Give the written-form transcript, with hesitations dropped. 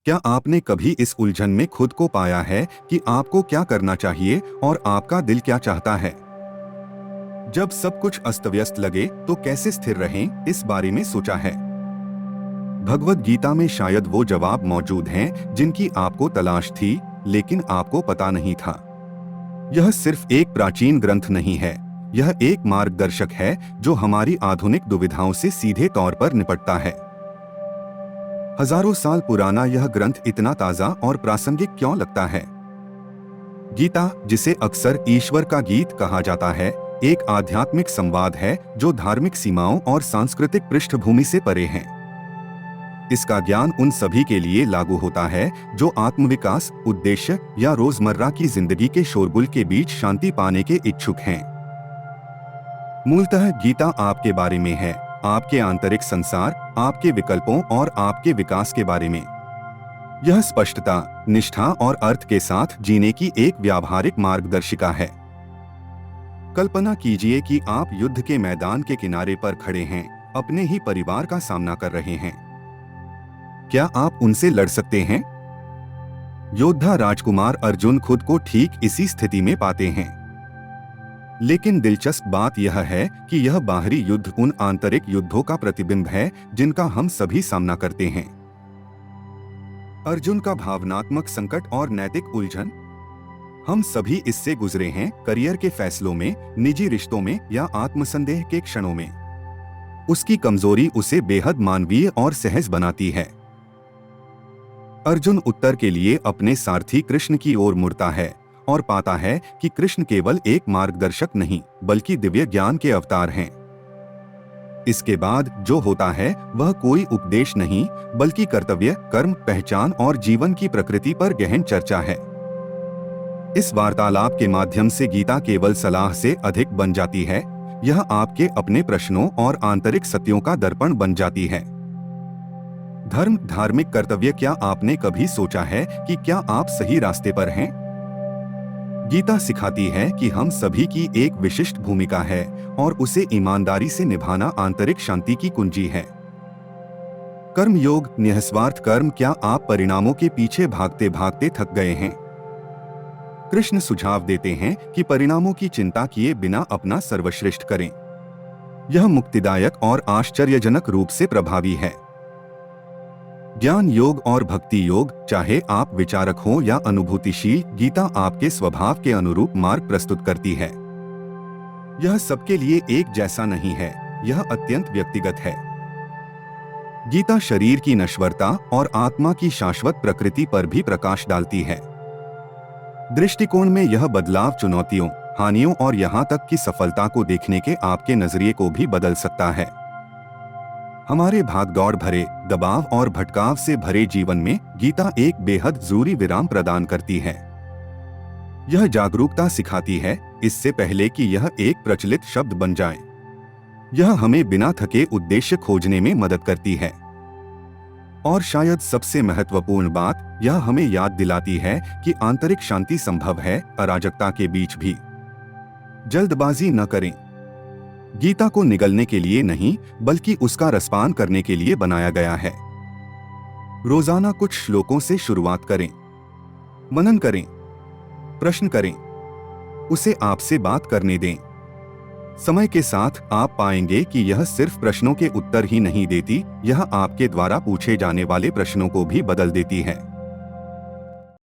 क्या आपने कभी इस उलझन में खुद को पाया है कि आपको क्या करना चाहिए और आपका दिल क्या चाहता है? जब सब कुछ अस्त व्यस्त लगे तो कैसे स्थिर रहें, इस बारे में सोचा है? भगवद गीता में शायद वो जवाब मौजूद हैं जिनकी आपको तलाश थी, लेकिन आपको पता नहीं था। यह सिर्फ एक प्राचीन ग्रंथ नहीं है, यह एक मार्गदर्शक है जो हमारी आधुनिक दुविधाओं से सीधे तौर पर निपटता है। हजारों साल पुराना यह ग्रंथ इतना ताजा और प्रासंगिक क्यों लगता है? गीता, जिसे अक्सर ईश्वर का गीत कहा जाता है, एक आध्यात्मिक संवाद है जो धार्मिक सीमाओं और सांस्कृतिक पृष्ठभूमि से परे है। इसका ज्ञान उन सभी के लिए लागू होता है जो आत्मविकास, उद्देश्य या रोजमर्रा की जिंदगी के शोरगुल के बीच शांति पाने के इच्छुक हैं। मूलतः गीता आपके बारे में है, आपके आंतरिक संसार, आपके विकल्पों और आपके विकास के बारे में। यह स्पष्टता, निष्ठा और अर्थ के साथ जीने की एक व्यावहारिक मार्गदर्शिका है। कल्पना कीजिए कि आप युद्ध के मैदान के किनारे पर खड़े हैं, अपने ही परिवार का सामना कर रहे हैं। क्या आप उनसे लड़ सकते हैं? योद्धा राजकुमार अर्जुन खुद को ठीक इसी स्थिति में पाते हैं। लेकिन दिलचस्प बात यह है कि यह बाहरी युद्ध उन आंतरिक युद्धों का प्रतिबिंब है जिनका हम सभी सामना करते हैं। अर्जुन का भावनात्मक संकट और नैतिक उलझन, हम सभी इससे गुजरे हैं, करियर के फैसलों में, निजी रिश्तों में या आत्मसंदेह के क्षणों में। उसकी कमजोरी उसे बेहद मानवीय और सहज बनाती है। अर्जुन उत्तर के लिए अपने सारथी कृष्ण की ओर मुड़ता है और पाता है कि कृष्ण केवल एक मार्गदर्शक नहीं, बल्कि दिव्य ज्ञान के अवतार हैं। इसके बाद जो होता है वह कोई उपदेश नहीं, बल्कि कर्तव्य, कर्म, पहचान और जीवन की प्रकृति पर गहन चर्चा है। इस वार्तालाप के माध्यम से गीता केवल सलाह से अधिक बन जाती है, यह आपके अपने प्रश्नों और आंतरिक सत्यों का दर्पण बन जाती है। धर्म, धार्मिक कर्तव्य, क्या आपने कभी सोचा है कि क्या आप सही रास्ते पर हैं? गीता सिखाती है कि हम सभी की एक विशिष्ट भूमिका है और उसे ईमानदारी से निभाना आंतरिक शांति की कुंजी है। कर्म योग, निःस्वार्थ कर्म, क्या आप परिणामों के पीछे भागते भागते थक गए हैं? कृष्ण सुझाव देते हैं कि परिणामों की चिंता किए बिना अपना सर्वश्रेष्ठ करें। यह मुक्तिदायक और आश्चर्यजनक रूप से प्रभावी है। ज्ञान योग और भक्ति योग, चाहे आप विचारक हो या अनुभूतिशील, गीता आपके स्वभाव के अनुरूप मार्ग प्रस्तुत करती है। यह सबके लिए एक जैसा नहीं है, यह अत्यंत व्यक्तिगत है। गीता शरीर की नश्वरता और आत्मा की शाश्वत प्रकृति पर भी प्रकाश डालती है। दृष्टिकोण में यह बदलाव चुनौतियों, हानियों और यहाँ तक कि सफलता को देखने के आपके नजरिए को भी बदल सकता है। हमारे भागदौड़ भरे, दबाव और भटकाव से भरे जीवन में गीता एक बेहद जरूरी विराम प्रदान करती है। यह जागरूकता सिखाती है, इससे पहले कि यह एक प्रचलित शब्द बन जाए। यह हमें बिना थके उद्देश्य खोजने में मदद करती है। और शायद सबसे महत्वपूर्ण बात, यह हमें याद दिलाती है कि आंतरिक शांति संभव है, अराजकता के बीच भी। जल्दबाजी न करें। गीता को निगलने के लिए नहीं, बल्कि उसका रसपान करने के लिए बनाया गया है। रोजाना कुछ श्लोकों से शुरुआत करें, मनन करें, प्रश्न करें, उसे आपसे बात करने दें। समय के साथ आप पाएंगे कि यह सिर्फ प्रश्नों के उत्तर ही नहीं देती, यह आपके द्वारा पूछे जाने वाले प्रश्नों को भी बदल देती है।